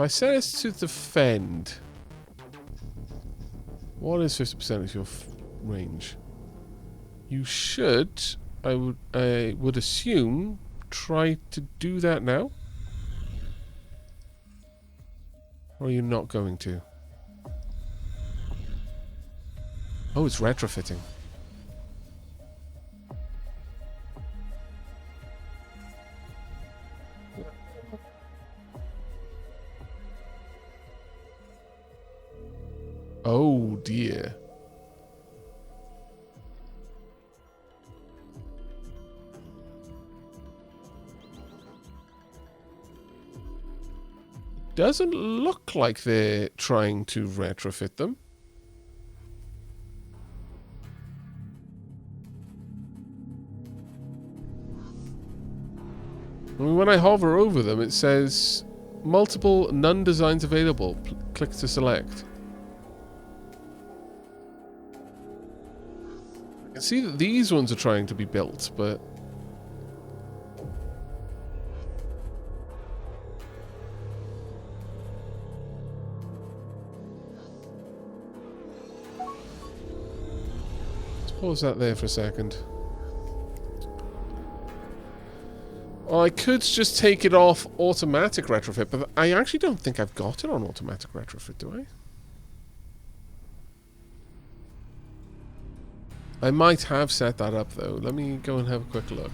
If I set it to defend, what is 50% of your range? You should, I would assume, try to do that now. Or are you not going to? Oh, it's retrofitting. Oh dear. Doesn't look like they're trying to retrofit them. I mean, when I hover over them, it says multiple none designs available. Click to select. I can see that these ones are trying to be built, but let's pause that there for a second. Well, I could just take it off automatic retrofit, but I actually don't think I've got it on automatic retrofit, do I? I might have set that up, though. Let me go and have a quick look.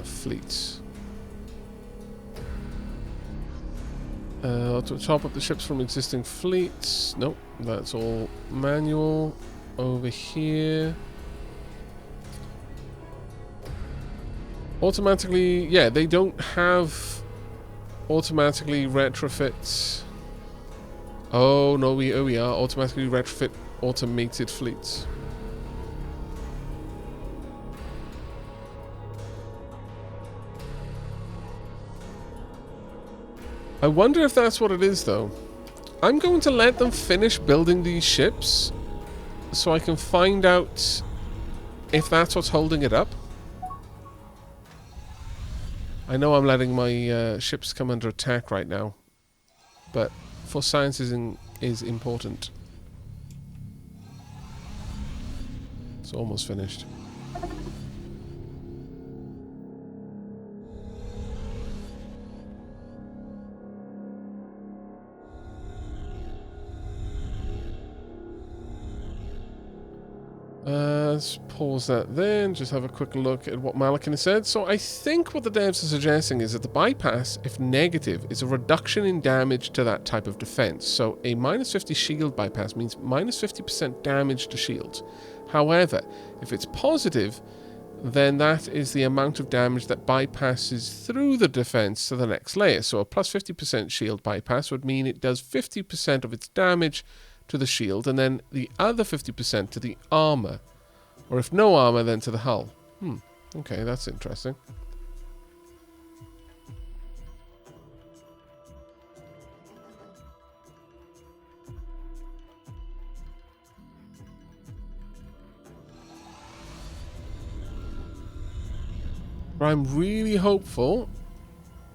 Fleets. To top up the ships from existing fleets. Nope, that's all manual. Over here. Automatically, yeah, they don't have automatically retrofit. Oh no, we are automatically retrofit automated fleets. I wonder if that's what it is, though. I'm going to let them finish building these ships so I can find out if that's what's holding it up. I know I'm letting my ships come under attack right now, but for science is important. It's almost finished. Let's pause that there and just have a quick look at what Malakin has said. So I think what the devs are suggesting is that the bypass, if negative, is a reduction in damage to that type of defense. So a minus 50 shield bypass means minus 50% damage to shields. However, if it's positive, then that is the amount of damage that bypasses through the defense to the next layer. So a plus 50% shield bypass would mean it does 50% of its damage to the shield, and then the other 50% to the armor. Or if no armor, then to the hull. Okay, that's interesting. But I'm really hopeful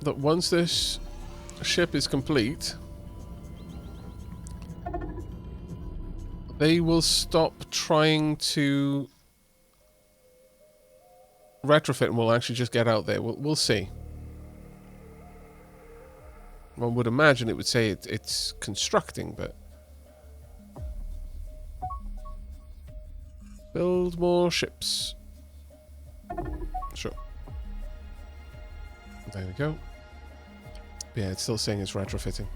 that once this ship is complete, they will stop trying to retrofit and we'll actually just get out there. We'll see. One would imagine it would say it's constructing, but... Build more ships. Sure. There we go. Yeah, it's still saying it's retrofitting.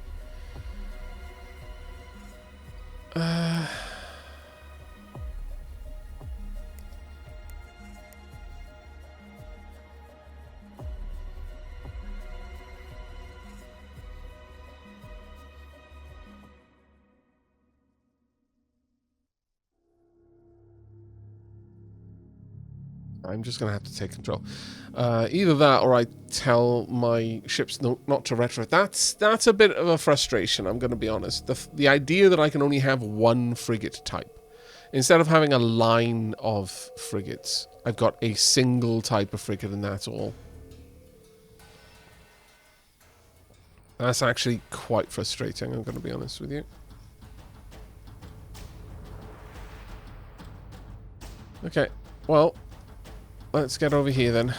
I'm just going to have to take control. Either that or I tell my ships not to retrofit. That's a bit of a frustration, I'm going to be honest. The idea that I can only have one frigate type. Instead of having a line of frigates, I've got a single type of frigate and that's all. That's actually quite frustrating, I'm going to be honest with you. Okay, well, let's get over here then.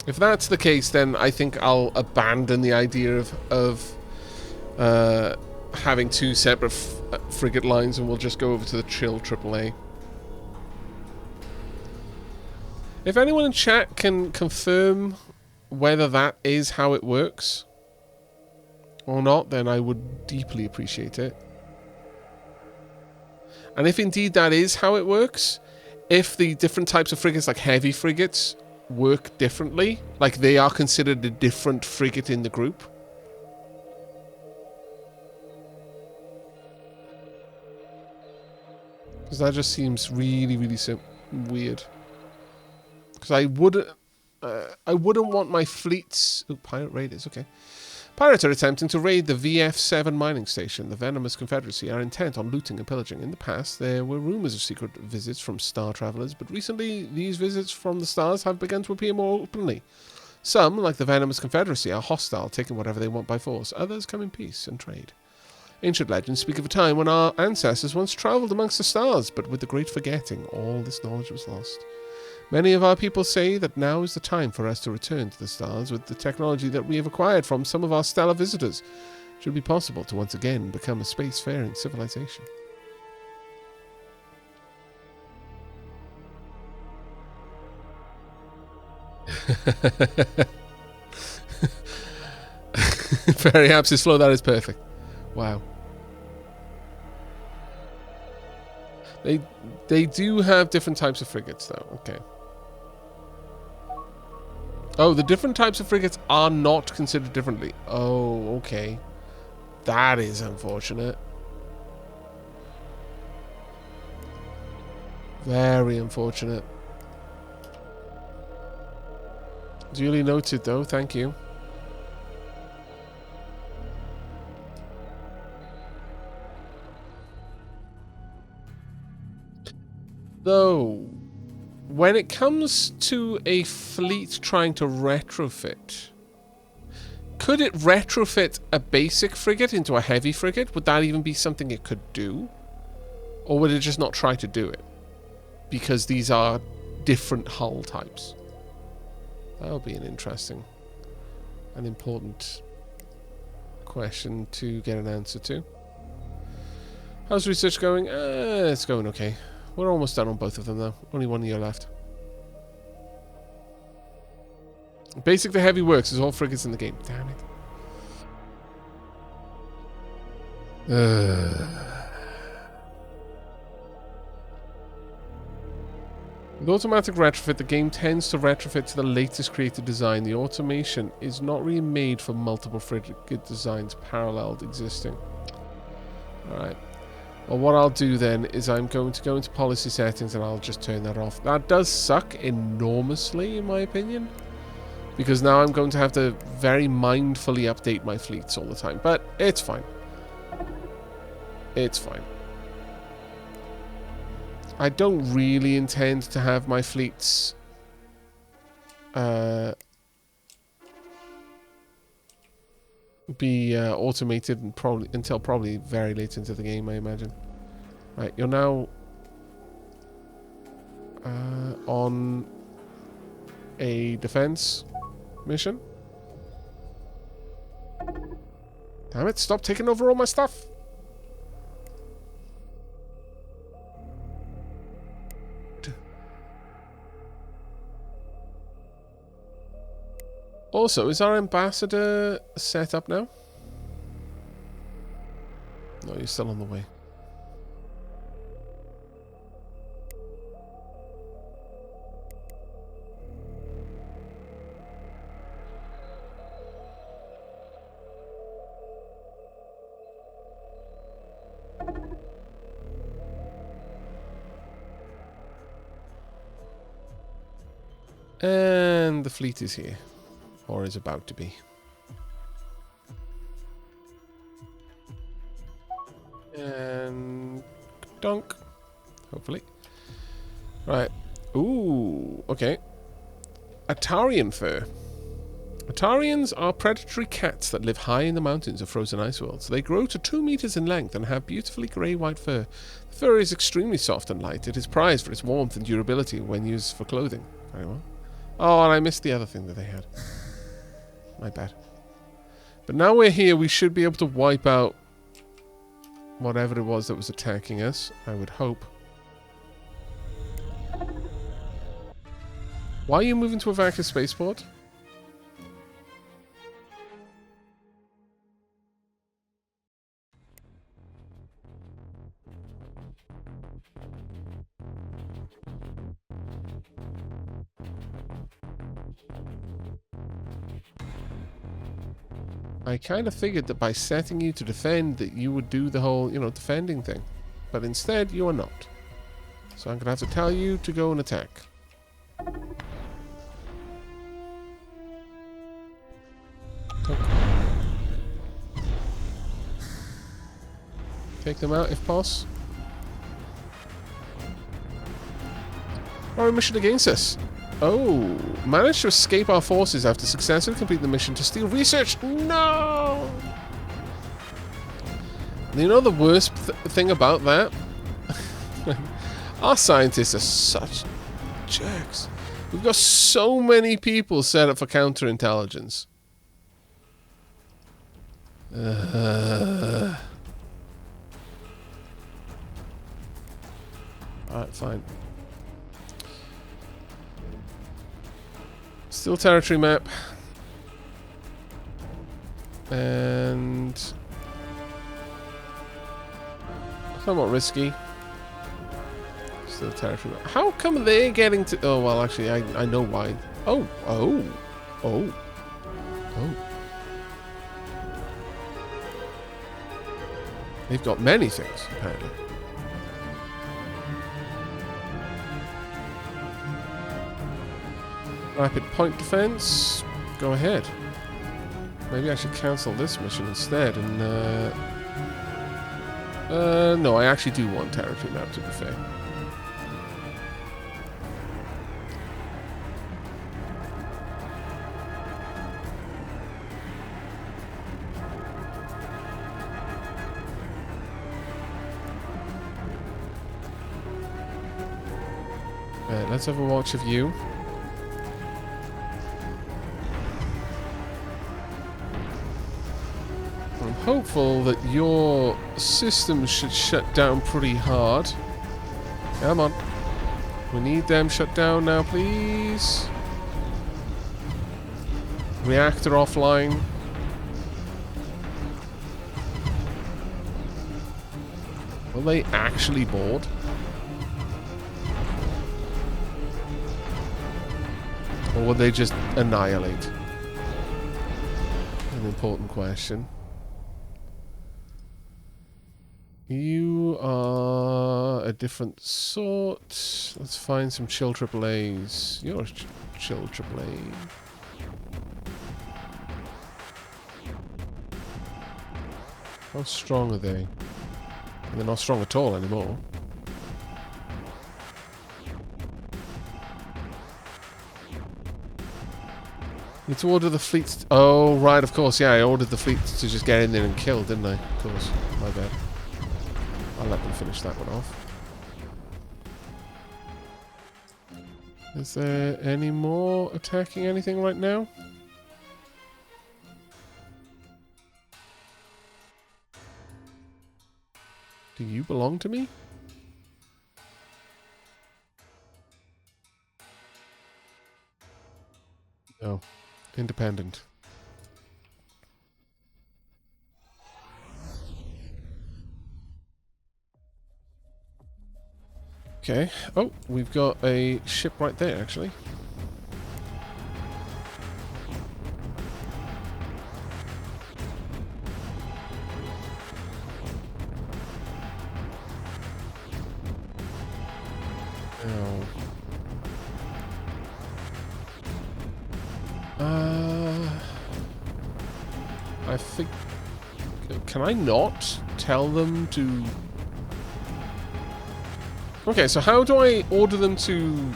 If that's the case, then I think I'll abandon the idea of having two separate frigate lines, and we'll just go over to the chill AAA. If anyone in chat can confirm whether that is how it works or not, then I would deeply appreciate it. And if indeed that is how it works, if the different types of frigates, like heavy frigates, work differently, like they are considered a different frigate in the group, because that just seems really, really weird. Because I wouldn't want my fleets... Oh, pirate raiders, okay. Pirates are attempting to raid the VF7 mining station. The Venomous Confederacy are intent on looting and pillaging. In the past, there were rumors of secret visits from star travelers, but recently these visits from the stars have begun to appear more openly. Some, like the Venomous Confederacy, are hostile, taking whatever they want by force. Others come in peace and trade. Ancient legends speak of a time when our ancestors once travelled amongst the stars, but with the great forgetting, all this knowledge was lost. Many of our people say that now is the time for us to return to the stars with the technology that we have acquired from some of our stellar visitors. It should be possible to once again become a spacefaring civilization. Very apsis flow, that is perfect. Wow. They do have different types of frigates though, okay. Oh, the different types of frigates are not considered differently. Oh, okay. That is unfortunate. Very unfortunate. Duly noted, though. Thank you. Though... when it comes to a fleet trying to retrofit, could it retrofit a basic frigate into a heavy frigate? Would that even be something it could do? Or would it just not try to do it? Because these are different hull types. That would be an interesting and important question to get an answer to. How's research going? It's going okay. We're almost done on both of them, though. Only 1 year left. Basic to heavy works. There's all frigates in the game. Damn it. With automatic retrofit, the game tends to retrofit to the latest created design. The automation is not really made for multiple frigate designs paralleled existing. Alright. Well, what I'll do then is I'm going to go into policy settings and I'll just turn that off. That does suck enormously, in my opinion, because now I'm going to have to very mindfully update my fleets all the time. But it's fine. It's fine. I don't really intend to have my fleets be automated and until probably very late into the game, I imagine. Right, you're now on a defense mission. Damn it, stop taking over all my stuff. Also, is our ambassador set up now? No, you're still on the way. And the fleet is here. Or is about to be. And... dunk. Hopefully. Right. Ooh, okay. Atarian fur. Atarians are predatory cats that live high in the mountains of frozen ice worlds. They grow to 2 meters in length and have beautifully grey-white fur. The fur is extremely soft and light. It is prized for its warmth and durability when used for clothing. Very well. Oh, and I missed the other thing that they had. My bad. But now we're here, we should be able to wipe out whatever it was that was attacking us, I would hope. Why are you moving to Aavak spaceport? I kind of figured that by setting you to defend that you would do the whole, you know, defending thing. But instead, you are not. So I'm going to have to tell you to go and attack. Take them out if possible. Or a mission against us. Oh, managed to escape our forces after successfully completing the mission to steal research. No! You know the worst thing about that? Our scientists are such jerks. We've got so many people set up for counterintelligence. Alright, fine. Still territory map. And somewhat risky. Still territory map. How come they're getting to... Oh, well, actually, I know why. Oh. They've got many things, apparently. Rapid point defense. Go ahead. Maybe I should cancel this mission instead and no, I actually do want territory map, to be fair. Let's have a watch of you. I'm hopeful that your system should shut down pretty hard. Come on. We need them shut down now, please. Reactor offline. Will they actually board? Or would they just annihilate? An important question. You are a different sort. Let's find some chill AAAs. You're a chill AAA. How strong are they? They're not strong at all anymore. You need to order the fleet. Oh, right, of course. Yeah, I ordered the fleet to just get in there and kill, didn't I? Of course. My bad. I'll let them finish that one off. Is there any more attacking anything right now? Do you belong to me? No. Independent. Okay. Oh, we've got a ship right there, actually. I think... Can I not tell them to... Okay, so how do I order them to...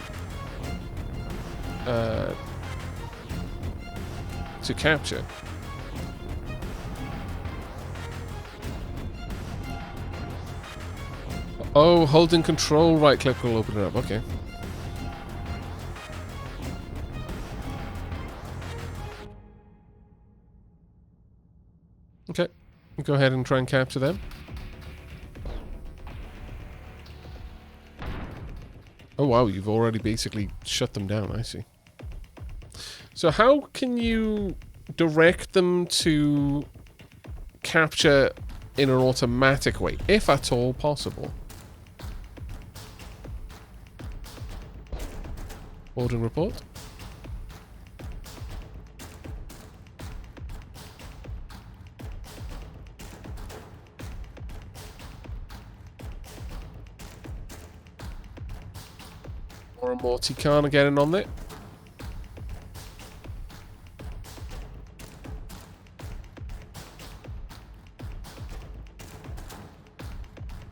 to capture. Oh, holding control right click will open it up. Okay. Okay. Go ahead and try and capture them. Oh wow, you've already basically shut them down, I see. So how can you direct them to capture in an automatic way, if at all possible? Boarding report. More and more Tikan are getting on it.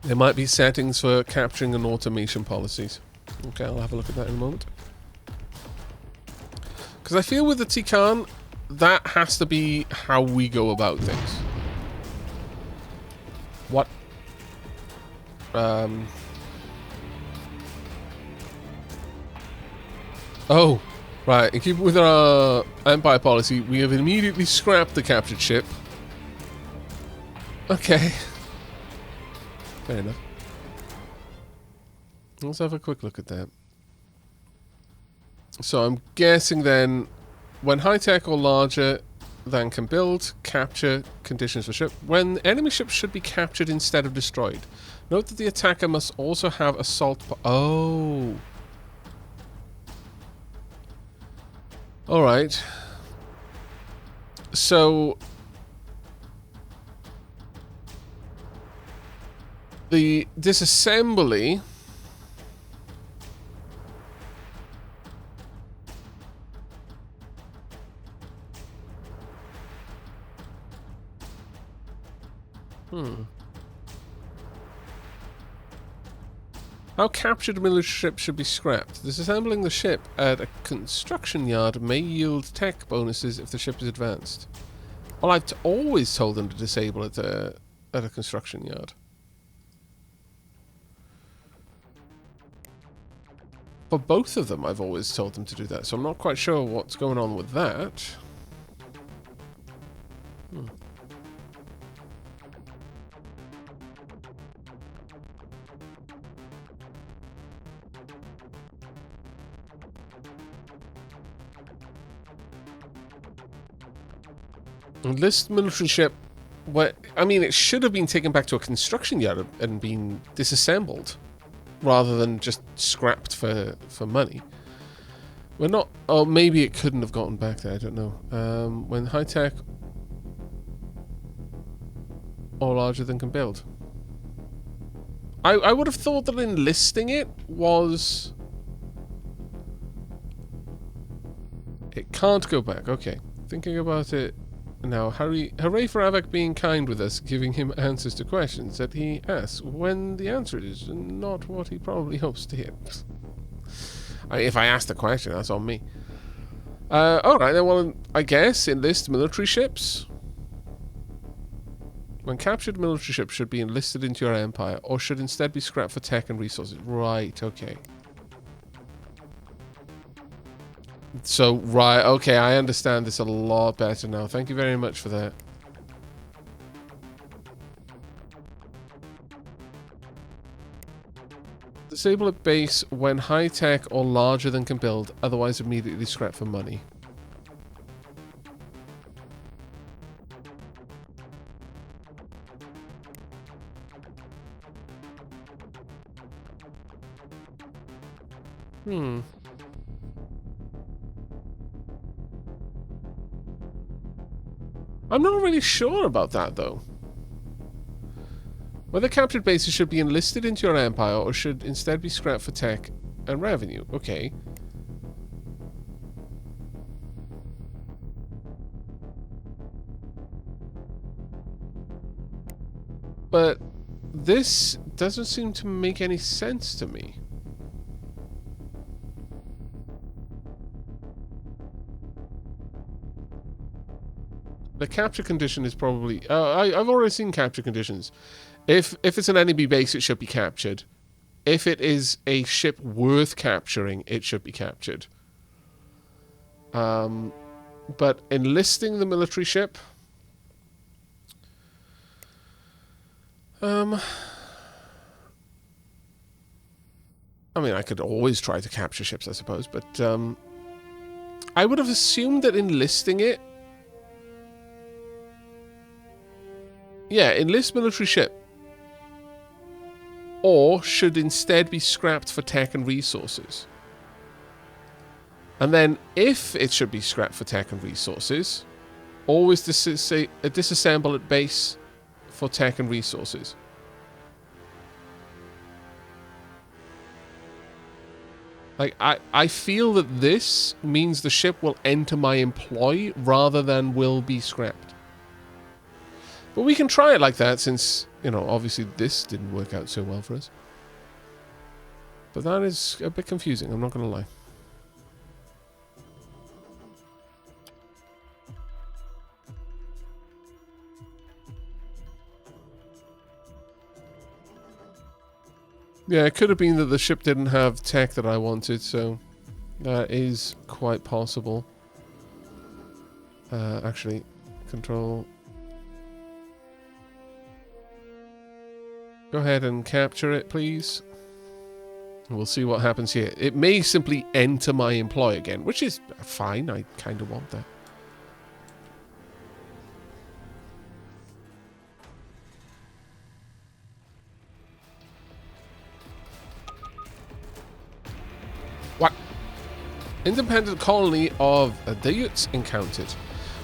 There might be settings for capturing and automation policies. Okay, I'll have a look at that in a moment. Because I feel with the Tikan, that has to be how we go about things. What? Oh, right. In keeping with our Empire policy, we have immediately scrapped the captured ship. Okay. Fair enough. Let's have a quick look at that. So I'm guessing then, when high-tech or larger than can build, capture conditions for ship. When enemy ships should be captured instead of destroyed. Note that the attacker must also have assault... Oh. Alright. So... the disassembly... How captured military ships should be scrapped. Disassembling the ship at a construction yard may yield tech bonuses if the ship is advanced. Well, I've always told them to disable it at a construction yard. For both of them, I've always told them to do that, so I'm not quite sure what's going on with that. Enlist military ship. What? I mean, it should have been taken back to a construction yard and been disassembled, rather than just scrapped for money. We're not. Oh, maybe it couldn't have gotten back there. I don't know. When high tech or larger than can build. I would have thought that enlisting it was. It can't go back. Okay, thinking about it. Now, hooray for Aavak being kind with us, giving him answers to questions that he asks when the answer is not what he probably hopes to hear. If I ask the question, that's on me. Alright, then, well, I guess enlist military ships. When captured, military ships should be enlisted into your empire, or should instead be scrapped for tech and resources. Right, okay. So, right, okay, I understand this a lot better now. Thank you very much for that. Disable at base when high-tech or larger than can build, otherwise immediately scrap for money. I'm not really sure about that, though. Whether captured bases should be enlisted into your empire or should instead be scrapped for tech and revenue. Okay. But this doesn't seem to make any sense to me. The capture condition is probably... I've already seen capture conditions. If it's an enemy base, it should be captured. If it is a ship worth capturing, it should be captured. But enlisting the military ship... I mean, I could always try to capture ships, I suppose, but I would have assumed that enlisting it... Yeah, enlist military ship. Or should instead be scrapped for tech and resources. And then, if it should be scrapped for tech and resources, always disassemble at base for tech and resources. Like, I feel that this means the ship will enter my employ rather than will be scrapped. But we can try it like that since, you know, obviously this didn't work out so well for us. But that is a bit confusing, I'm not going to lie. Yeah, it could have been that the ship didn't have tech that I wanted, so that is quite possible. Actually, control. Go ahead and capture it, please. We'll see what happens here. It may simply enter my employ again, which is fine. I kind of want that. What? Independent colony of Adayuts encountered.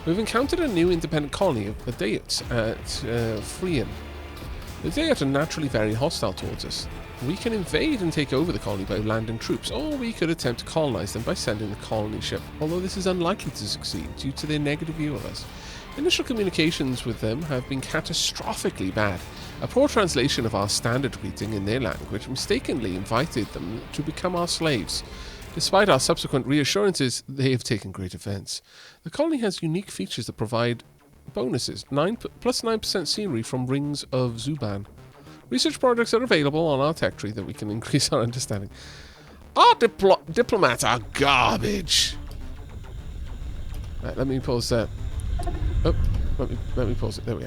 We've encountered a new independent colony of Adayuts at Freean. The Adayut are naturally very hostile towards us. We can invade and take over the colony by landing troops, or we could attempt to colonize them by sending the colony ship, although this is unlikely to succeed due to their negative view of us. Initial communications with them have been catastrophically bad. A poor translation of our standard greeting in their language mistakenly invited them to become our slaves. Despite our subsequent reassurances, they have taken great offense. The colony has unique features that provide bonuses, plus 9% scenery from Rings of Zuban. Research projects are available on our tech tree that we can increase our understanding. Our diplomats are garbage. Right, let me pause that. Oh, let me pause it. There we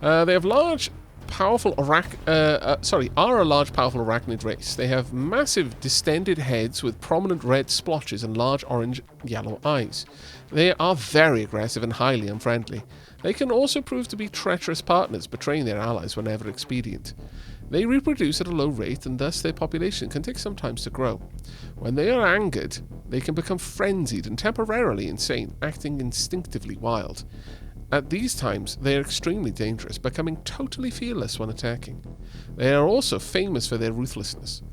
go. They have large, powerful are a large, powerful arachnid race. They have massive, distended heads with prominent red splotches and large orange-yellow eyes. They are very aggressive and highly unfriendly. They can also prove to be treacherous partners, betraying their allies whenever expedient. They reproduce at a low rate, and thus their population can take some time to grow. When they are angered, they can become frenzied and temporarily insane, acting instinctively wild. At these times, they are extremely dangerous, becoming totally fearless when attacking. They are also famous for their ruthlessness.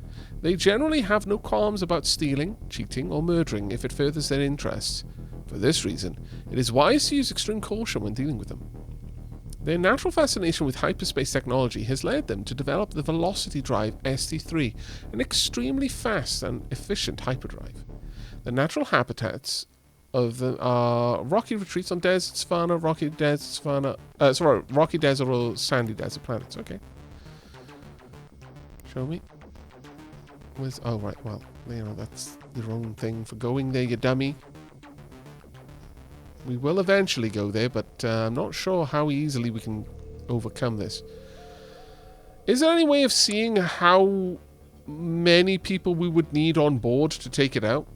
They generally have no qualms about stealing, cheating, or murdering if it furthers their interests. For this reason, it is wise to use extreme caution when dealing with them. Their natural fascination with hyperspace technology has led them to develop the Velocity Drive ST3, an extremely fast and efficient hyperdrive. The natural habitats of them are rocky retreats on desert savanna, rocky desert or sandy desert planets. Okay. Show me. Oh, right, well, you know, that's the wrong thing for going there, you dummy. We will eventually go there, but I'm not sure how easily we can overcome this. Is there any way of seeing how many people we would need on board to take it out?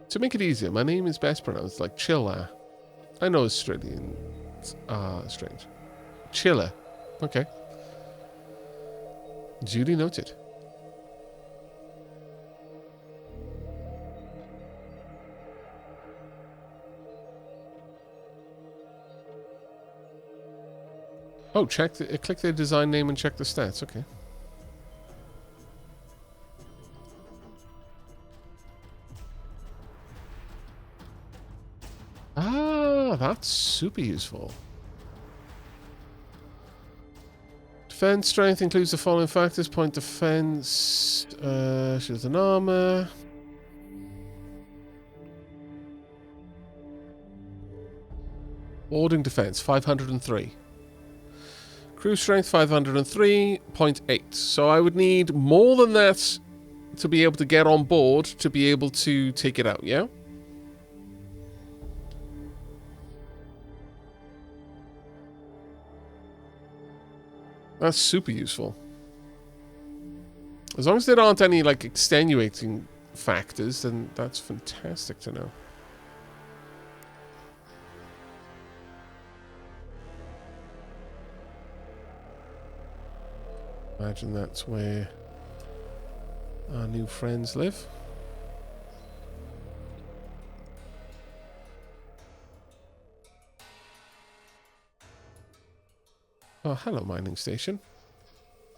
To make it easier, my name is best pronounced like Chilla. I know Australians are strange. Chilla. Okay. Duly noted. Oh, click their design name and check the stats. Okay. that's super useful. Defense strength includes the following factors: point defense, shields and armor. Warding defense 503. Crew strength 503.8. So I would need more than that to be able to get on board to be able to take it out, yeah? That's super useful. As long as there aren't any, like, extenuating factors, then that's fantastic to know. Imagine that's where our new friends live. Oh, hello, mining station.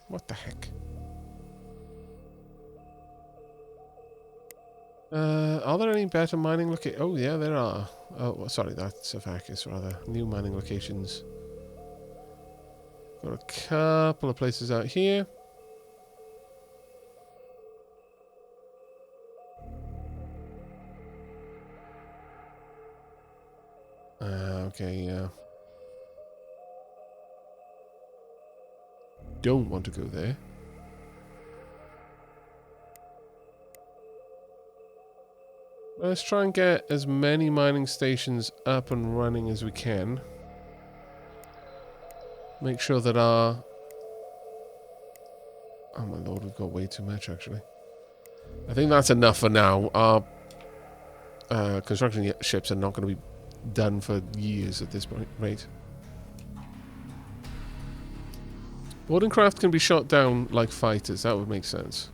What the heck? Are there any better mining locations? Oh, yeah, there are. Oh, sorry, that's Aavak, rather. New mining locations. Got a couple of places out here. Okay, yeah. Don't want to go there. Let's try and get as many mining stations up and running as we can. Make sure that our... Oh my lord, we've got way too much actually. I think that's enough for now. Our construction ships are not going to be done for years at this rate. Boarding craft can be shot down like fighters. That would make sense.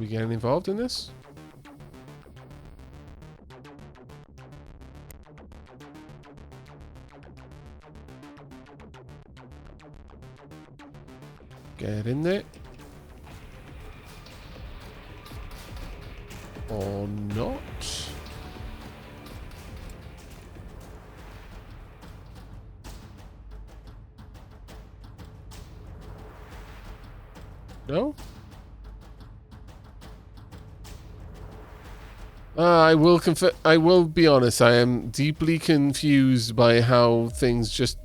We getting involved in this? Get in there. Or not. No? I will be honest, I am deeply confused by how things just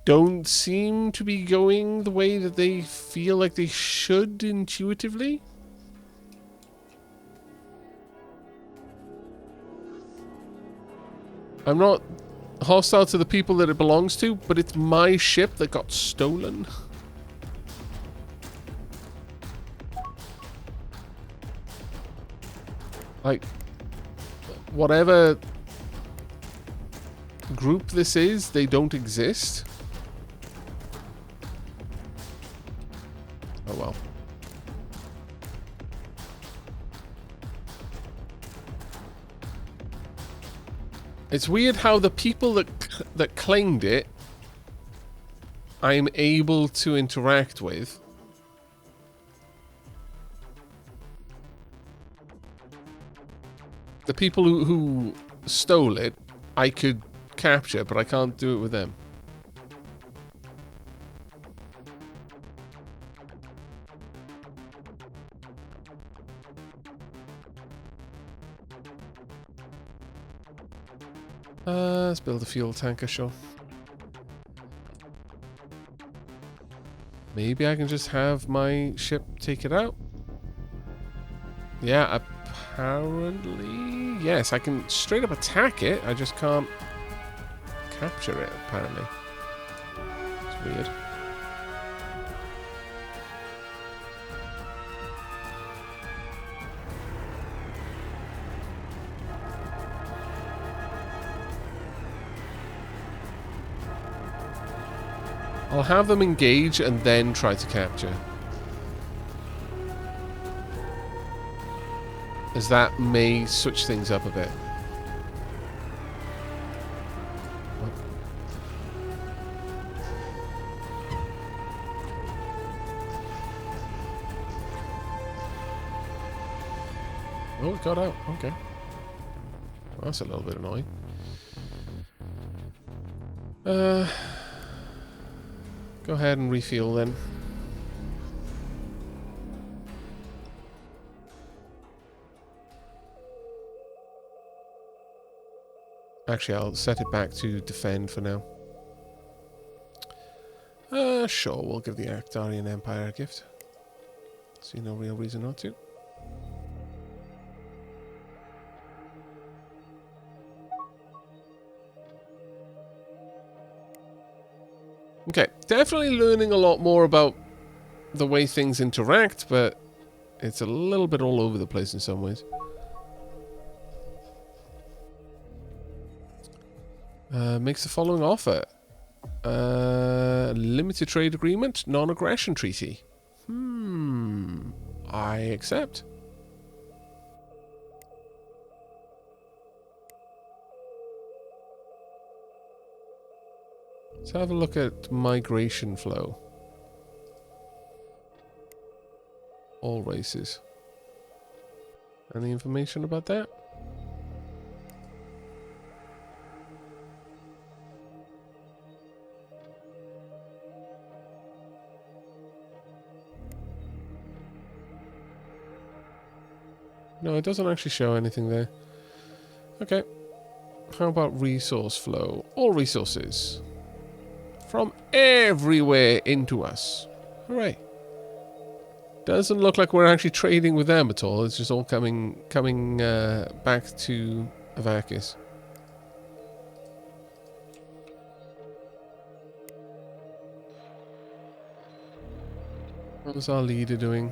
don't seem to be going the way that they feel like they should intuitively. I'm not hostile to the people that it belongs to, but it's my ship that got stolen. Like, whatever group this is, they don't exist. Oh well. It's weird how the people that claimed it, I'm able to interact with. The people who stole it, I could capture, but I can't do it with them. Let's build a fuel tanker, sure. Maybe I can just have my ship take it out. Yeah, apparently... Yes, I can straight up attack it. I just can't capture it, apparently. It's weird. I'll have them engage and then try to capture. As that may switch things up a bit. Oh, it got out. Okay. That's a little bit annoying. Go ahead and refuel then. Actually, I'll set it back to defend for now. Sure, we'll give the Actarian Empire a gift. See no real reason not to. Okay, definitely learning a lot more about the way things interact, but it's a little bit all over the place in some ways. Makes the following offer. Limited trade agreement, non-aggression treaty. I accept. Let's have a look at migration flow. All races. Any information about that? No, it doesn't actually show anything there. Okay. How about resource flow? All resources. From everywhere into us. Hooray. Doesn't look like we're actually trading with them at all. It's just all coming back to Aavak. What's our leader doing?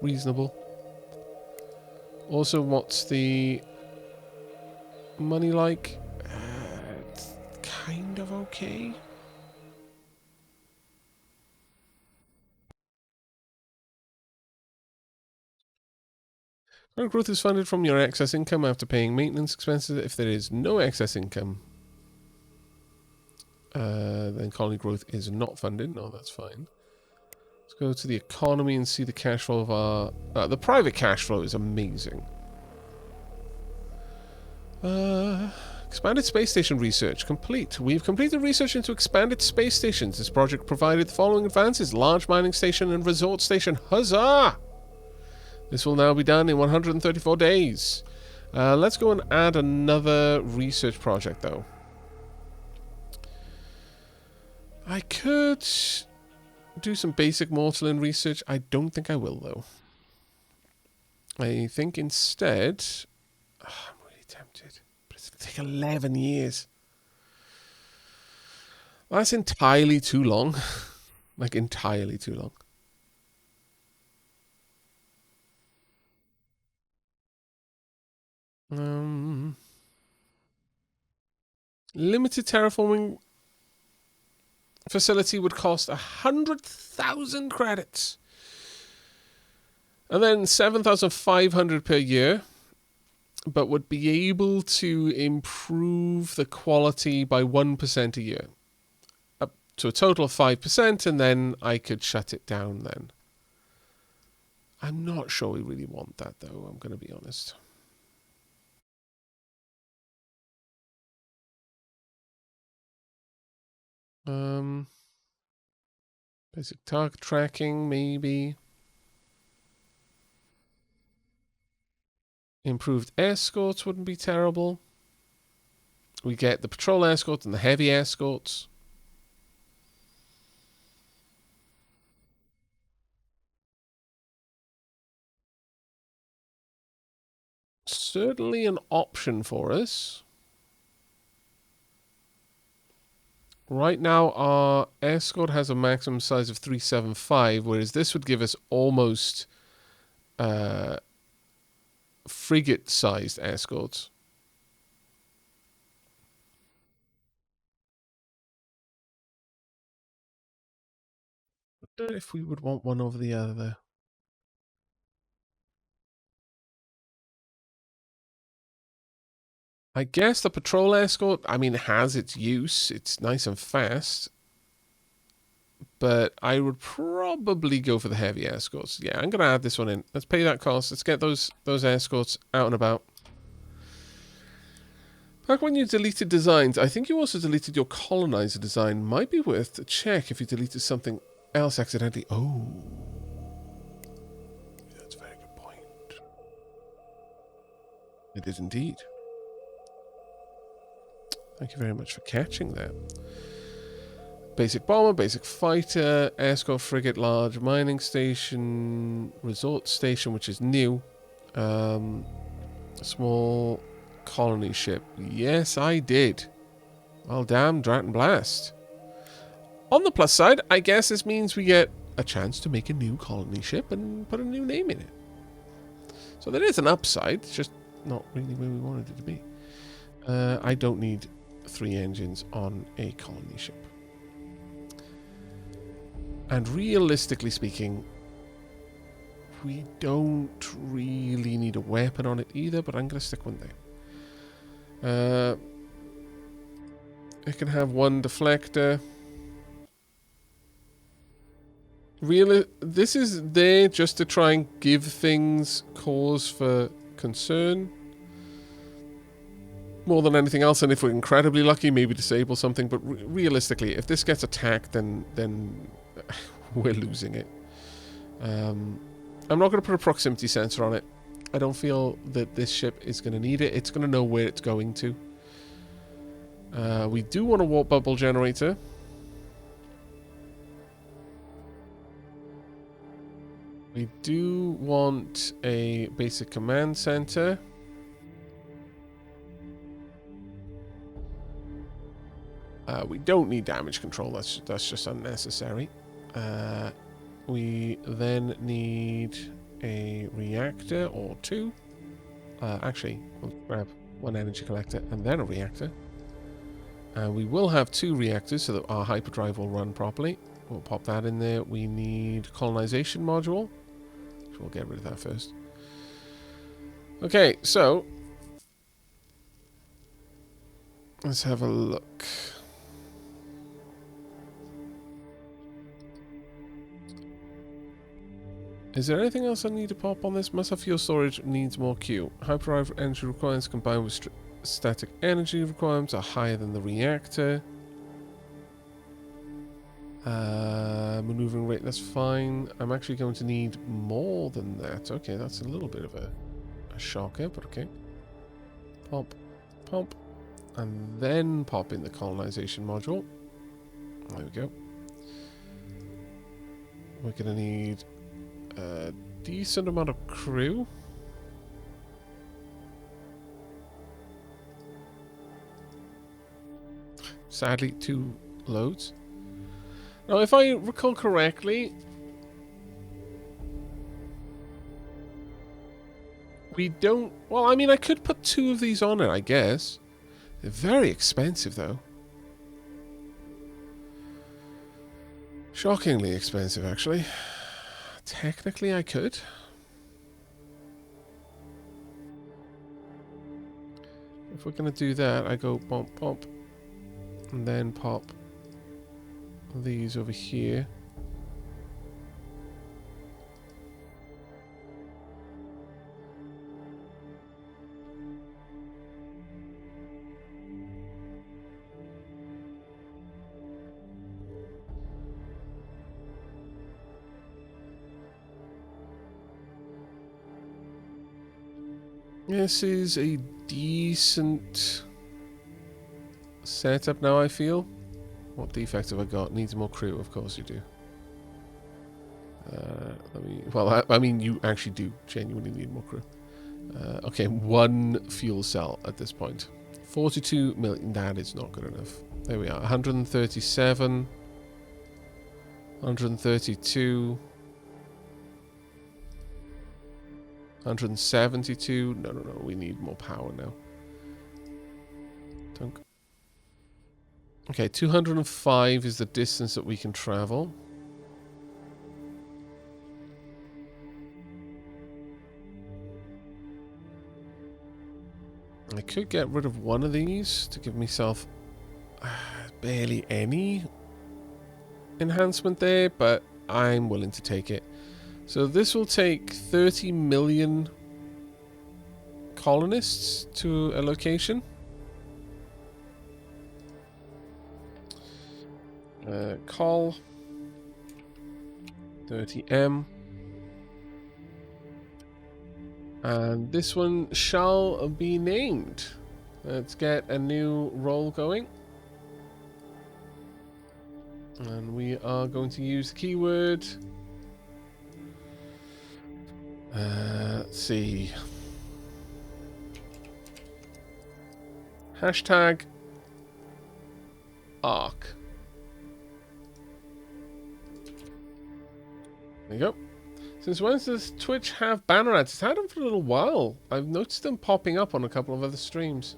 Reasonable. Also, what's the money like? It's kind of okay. Current growth is funded from your excess income after paying maintenance expenses. If there is no excess income, then colony growth is not funded. No, that's fine. Let's go to the economy and see the cash flow of our... the private cash flow is amazing. Expanded space station research complete. We've completed research into expanded space stations. This project provided the following advances. Large mining station and resort station. Huzzah! This will now be done in 134 days. Let's go and add another research project, though. I could do some basic mortalin research. I don't think I will, though. I think instead... I'm really tempted. But it's going to take 11 years. That's entirely too long. Like, entirely too long. Limited terraforming facility would cost 100,000 credits. And then 7,500 per year. But would be able to improve the quality by 1% a year. Up to a total of 5%, and then I could shut it down then. I'm not sure we really want that, though, I'm going to be honest. Basic target tracking, maybe. Improved escorts wouldn't be terrible. We get the patrol escorts and the heavy escorts. Certainly an option for us. Right now, our escort has a maximum size of 375, whereas this would give us almost frigate-sized escorts. I don't know if we would want one over the other. I guess the patrol escort, I mean, has its use. It's nice and fast. But I would probably go for the heavy escorts. Yeah, I'm going to add this one in. Let's pay that cost. Let's get those escorts out and about. Back when you deleted designs, I think you also deleted your colonizer design. Might be worth to check if you deleted something else accidentally. Oh, that's a very good point. It is indeed. Thank you very much for catching that. Basic bomber, basic fighter, escort frigate, large mining station, resort station, which is new. Small colony ship. Yes, I did. Well, damn, drat and blast. On the plus side, I guess this means we get a chance to make a new colony ship and put a new name in it. So there is an upside, it's just not really where we wanted it to be. I don't need 3 engines on a colony ship. And realistically speaking, we don't really need a weapon on it either, but I'm going to stick one there. It can have 1 deflector. Really, this is there just to try and give things cause for concern more than anything else, and if we're incredibly lucky, maybe disable something. But realistically, if this gets attacked, then we're losing it. I'm not going to put a proximity sensor on it. I don't feel that this ship is going to need it. It's going to know where it's going to. We do want a warp bubble generator. We do want a basic command center. We don't need damage control. That's just unnecessary. We then need a reactor or 2. Actually, we'll grab 1 energy collector and then a reactor. We will have 2 reactors so that our hyperdrive will run properly. We'll pop that in there. We need colonization module. So we'll get rid of that first. Okay, so let's have a look. Is there anything else I need to pop on this? Must have fuel storage, needs more Q. Hyperdrive energy requirements combined with static energy requirements are higher than the reactor. Maneuvering rate, that's fine. I'm actually going to need more than that. Okay, that's a little bit of a shocker, but okay. Pop, pop, and then pop in the colonization module. There we go. We're going to need a decent amount of crew. Sadly, 2 loads. Now, if I recall correctly, we don't... Well, I mean, I could put 2 of these on it, I guess. They're very expensive, though. Shockingly expensive, actually. Technically, I could. If we're going to do that, I go bump, bump, and then pop these over here. This is a decent setup now, I feel. What defects have I got? Needs more crew, of course you do. I mean, you actually do genuinely need more crew. Okay, 1 fuel cell at this point. 42 million, that is not good enough. There we are, 137, 132, 172. No, we need more power now. Dunk. Okay, 205 is the distance that we can travel. I could get rid of 1 of these to give myself barely any enhancement there, but I'm willing to take it. So this will take 30 million colonists to a location. Col 30M. And this one shall be named. Let's get a new roll going. And we are going to use the keyword. Let's see. Hashtag Arc. There you go. Since when does Twitch have banner ads? It's had them for a little while. I've noticed them popping up on a couple of other streams.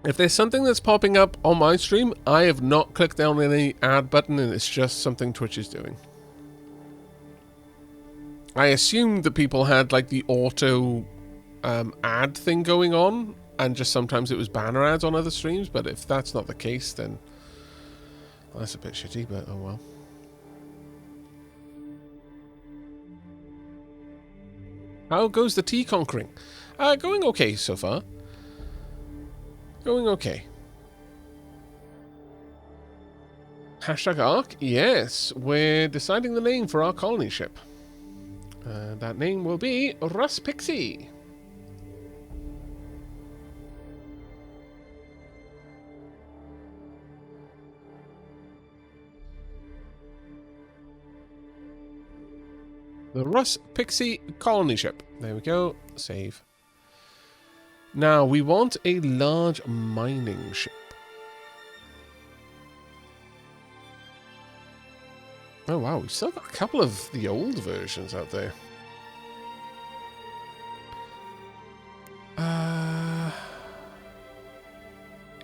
If there's something that's popping up on my stream, I have not clicked down any ad button and it's just something Twitch is doing. I assumed that people had like the auto ad thing going on, and just sometimes it was banner ads on other streams, but if that's not the case, then well, that's a bit shitty, but oh well. How goes the tea conquering? Going okay so far. Going okay. Hashtag Arc? Yes, we're deciding the name for our colony ship. That name will be Russ Pixie. The Russ Pixie colony ship. There we go. Save. Now, we want a large mining ship. Oh wow, we've still got a couple of the old versions out there.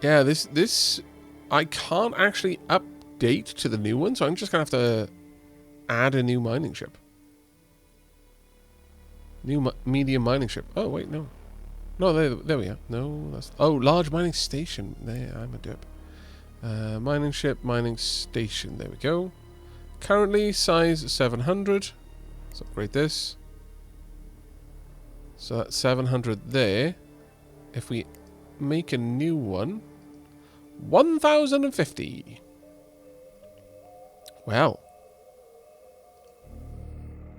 Yeah, this I can't actually update to the new one, so I'm just gonna have to add a new mining ship. New medium mining ship. Oh wait, no. No, there we are. No, that's... Oh, large mining station. There, I'm a derp. Mining ship, mining station. There we go. Currently, size 700. Let's upgrade this. So that's 700 there. If we make a new one... 1,050. Well.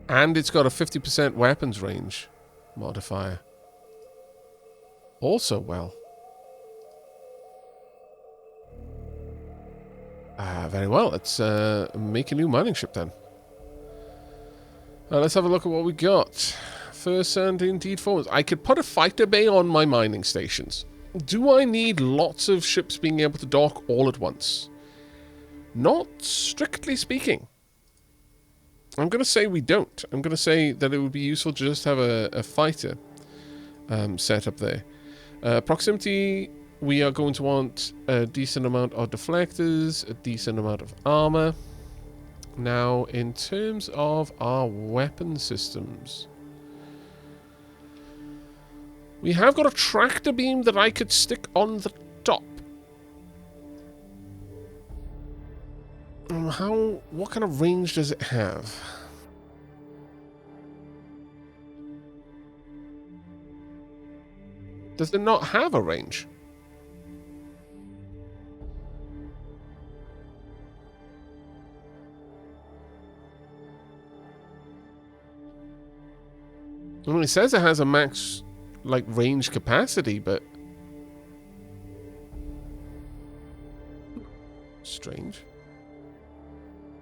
And it's got a 50% weapons range modifier. Also well. Very well. Let's make a new mining ship then. Let's have a look at what we got. First and indeed forwards. I could put a fighter bay on my mining stations. Do I need lots of ships being able to dock all at once? Not strictly speaking. I'm going to say we don't. I'm going to say that it would be useful to just have a fighter set up there. Proximity, we are going to want a decent amount of deflectors, a decent amount of armor. Now, in terms of our weapon systems, we have got a tractor beam that I could stick on the top. What kind of range does it have? Does it not have a range? I mean, it says it has a max, like, range capacity, but... Strange.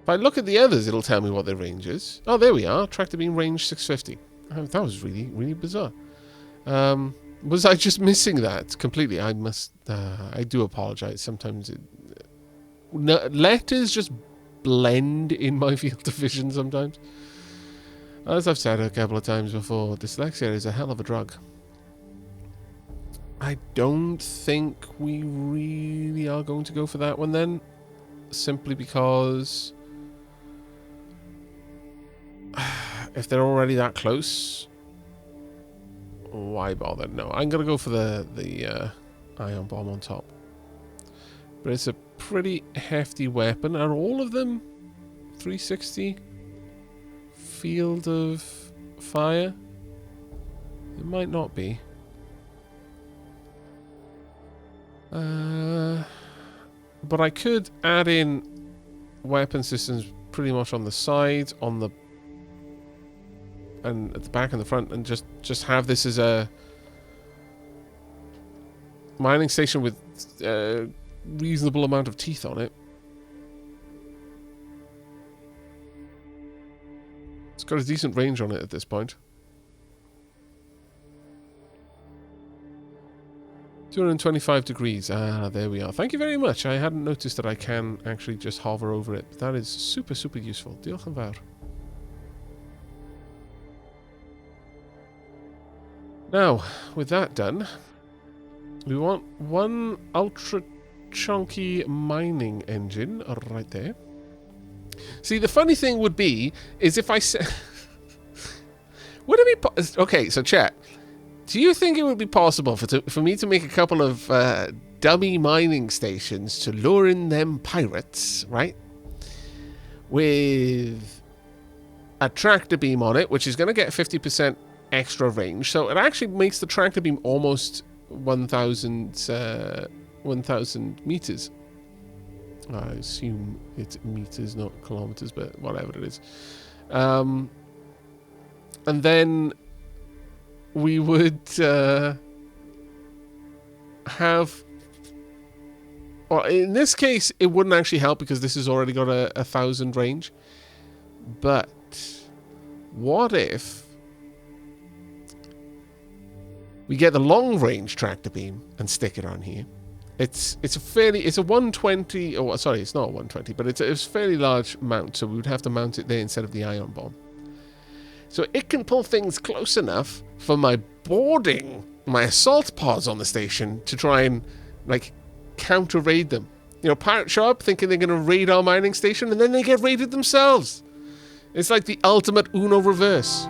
If I look at the others, it'll tell me what their range is. Oh, there we are. Tractor beam range 650. Oh, that was really, really bizarre. Was I just missing that completely? I must... I do apologize. Sometimes letters just blend in my field of vision sometimes. As I've said a couple of times before, dyslexia is a hell of a drug. I don't think we really are going to go for that one then. Simply because... if they're already that close... why bother? No, I'm going to go for the ion bomb on top. But it's a pretty hefty weapon. Are all of them 360 field of fire? It might not be. But I could add in weapon systems pretty much on the sides, and at the back and the front, and just have this as a mining station with a reasonable amount of teeth on it. It's got a decent range on it at this point. 225 degrees. Ah, there we are. Thank you very much. I hadn't noticed that I can actually just hover over it. But that is super, super useful. Diolch yn fawr. Now, with that done, we want one ultra chunky mining engine right there. See, the funny thing would be, is if I said... would it be... okay, so chat. Do you think it would be possible for me to make a couple of dummy mining stations to lure in them pirates, right? With a tractor beam on it, which is going to get 50% extra range. So it actually makes the tractor beam almost 1,000 meters. I assume it's meters, not kilometers, but whatever it is. And then we would have... well, in this case, it wouldn't actually help because this has already got a 1,000 range. But what if we get the long range tractor beam and stick it on here? It's a 120, oh sorry, it's not a 120, but it's a fairly large mount, so we would have to mount it there instead of the ion bomb. So it can pull things close enough for my boarding, my assault pods on the station to try and, like, counter-raid them. You know, pirates show up thinking they're going to raid our mining station, and then they get raided themselves. It's like the ultimate Uno reverse.